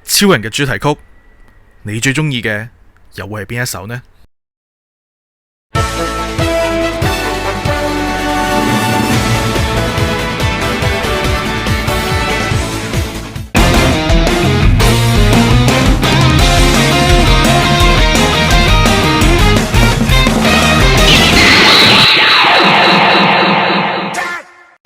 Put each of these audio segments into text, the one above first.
超人嘅主題曲，你最中意嘅又會係邊一首呢？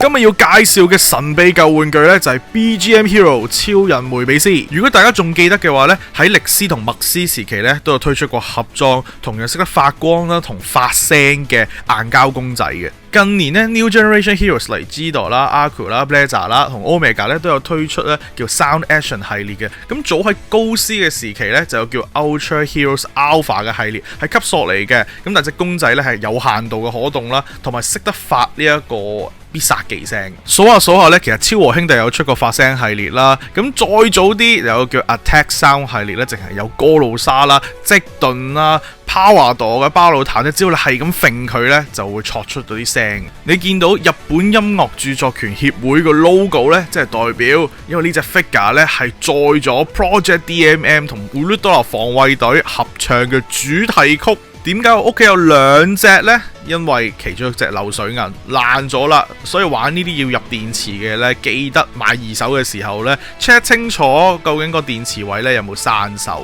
今日要介紹嘅神秘舊玩具呢，就係 BGM Hero 超人梅比斯。如果大家仲記得嘅話呢，喺力斯同麥斯時期呢，都有推出過盒裝同樣識得發光啦同發聲嘅硬膠公仔嘅。近年呢 New Generation Heroes 嚟 Gido 啦、Aku 啦、Blazer 啦同 Omega 咧都有推出咧叫 Sound Action 系列嘅。咁早喺高斯嘅時期呢，就有叫 Ultra Heroes Alpha 嘅系列，係級數嚟嘅。咁但隻公仔呢，係有限度嘅可動啦，同埋識得發呢一個必殺技聲。數下呢，其實超和兄弟有出過發聲系列啦。咁再早啲有個叫 Attack Sound 系列呢，淨係有哥魯莎啦、積頓啦、Power 朵嘅巴魯坦咧，只要你係咁揈佢呢，就會錯出到啲聲。你見到日本音樂著作權協會個 logo 呢，即係代表，因為呢隻 figure 呢係載咗 Project DMM 同 Ultraman 防衛隊合唱嘅主題曲。點解我屋企有兩隻呢？因為其中一隻漏水銀爛咗啦，所以玩呢啲要入電池嘅呢，記得買二手嘅時候呢 check 清楚究竟個電池位呢有冇生鏽。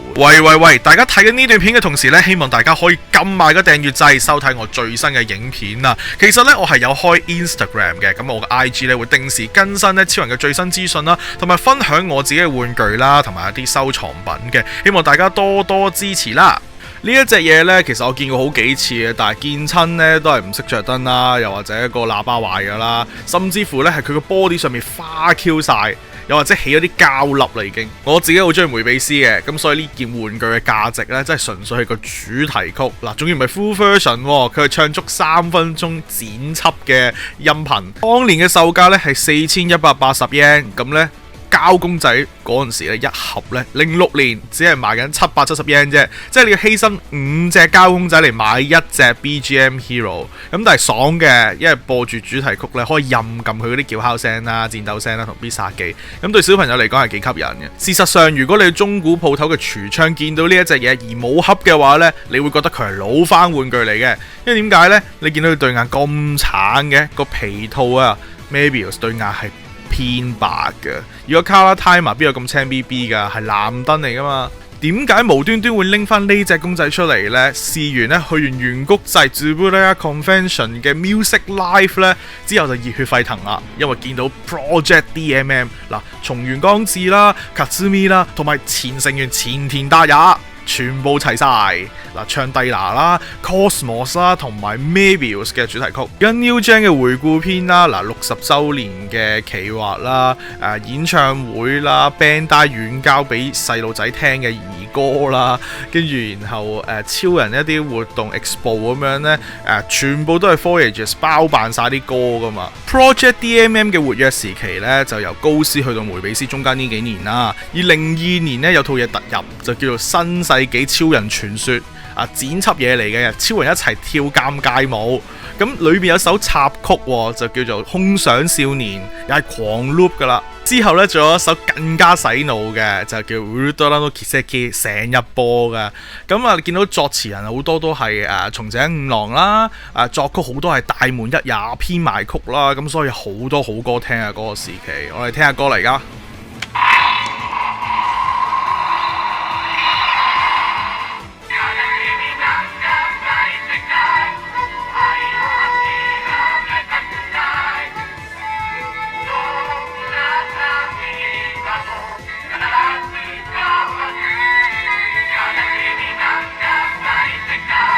喂！大家睇緊呢段片嘅同時呢，希望大家可以撳埋個訂閱掣，收睇我最新嘅影片啊！其實呢，我係有開 Instagram 嘅，咁我嘅 IG 呢會定時更新呢超人嘅最新資訊啦，同埋分享我自己嘅玩具啦，同埋一啲收藏品嘅，希望大家多多支持啦！呢一隻嘢呢，其實我見過好幾次嘅，但係見親呢都係唔識着燈啦，又或者個喇叭壞㗎啦，甚至乎呢係佢個 body 上面花 Q 晒，又或者起咗啲膠粒啦已經。我自己好中意梅比斯嘅，咁所以呢件玩具嘅價值呢，真係純粹係個主題曲嗱，仲要唔係 full version，佢係唱足3分鐘剪輯嘅音頻。當年嘅售價呢係4180 yen， 咁呢。膠公仔嗰陣時咧，一盒咧06年只係賣緊770 yen 啫，即係你要犧牲5隻膠公仔嚟買一隻 BGM Hero， 咁但係爽嘅，因為播住主題曲咧，可以任撳佢嗰啲叫敲聲啦、戰鬥聲啦同必殺技，咁對小朋友嚟講係幾吸引嘅。事實上，如果你去中古鋪頭嘅櫥窗見到呢一隻嘢而冇盒嘅話呢，你會覺得佢係老翻玩具嚟嘅，因為點解呢？你見到佢對眼咁橙嘅個皮套啊 Mebius 對眼係偏白嘅，如果 Color Timer 邊有咁青 BB 噶，係藍燈嚟噶嘛？點解無端端會拎翻呢隻公仔出嚟呢？試完呢，去完圓谷祭 Zuburaya Convention 嘅 Music Live 呢，之後就熱血沸騰啦，因為見到 Project DMM 嗱，松原光智啦、Katsumi 啦，同埋前成員前田達也。全部齊晒嗱，唱帝拿啦、Cosmos 啦，同埋 Mebius 嘅主題曲，跟 New Gen 嘅回顧篇啦，嗱60週年嘅企劃啦，演唱會啦 ，Bandai 遠交俾細路仔聽嘅兒歌啦，跟住然後超人一啲活動 Expo 咁樣呢，全部都係 Voyages 包辦晒啲歌噶嘛。Project DMM 嘅活躍時期呢，就由高斯去到梅比斯中間呢幾年啦，而02年呢，有套嘢突入，就叫做新世紀超人傳說剪輯嘢嚟嘅，超人一齊跳尷尬舞，咁裏面有首插曲就叫做空想少年，又係狂 loop 噶啦。之後呢，仲有一首更加洗腦嘅，就叫 Ultraman no Kiseki， 成日播嘅。咁見到作詞人好多都係松井五郎啦，作曲好多係大門一也編埋曲啦，咁所以好多好歌聽啊嗰個時期。我哋聽下歌嚟噶。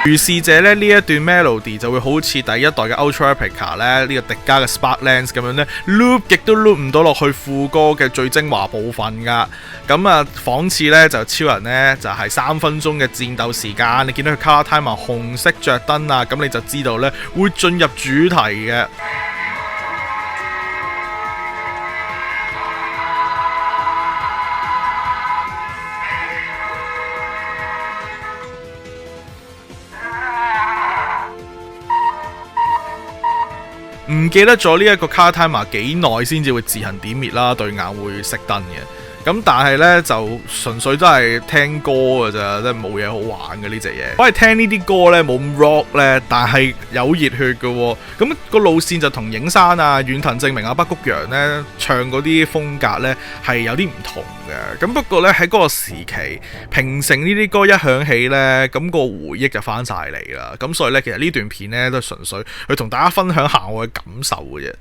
如是者咧，呢一段 melody 就會好似第一代嘅 Ultra Epica 咧，呢個迪迦嘅 Sparklands 咁樣咧 loop 極都 loop 唔到落去副歌嘅最精華部分噶。咁仿似咧就超人咧就係3分鐘嘅戰鬥時間，你見到佢 Color Timer 紅色着燈啊，咁你就知道咧會進入主題嘅。唔記得咗呢一個 Color Timer 幾耐先至會自行點滅啦，對眼會熄燈嘅。咁但係呢，就純粹都係聽歌㗎咋，真係冇嘢好玩嘅呢隻嘢。我係聽呢啲歌呢，冇咁 rock 呢，但係有熱血嘅喎。咁個路線就同影山啊、遠藤正明啊、北谷陽呢唱嗰啲風格呢係有啲唔同嘅。咁不過呢，喺嗰個時期，平成呢啲歌一響起呢，咁個回憶就翻晒嚟啦。咁所以呢，其實呢段片呢都係純粹去同大家分享下我嘅感受嘅啫。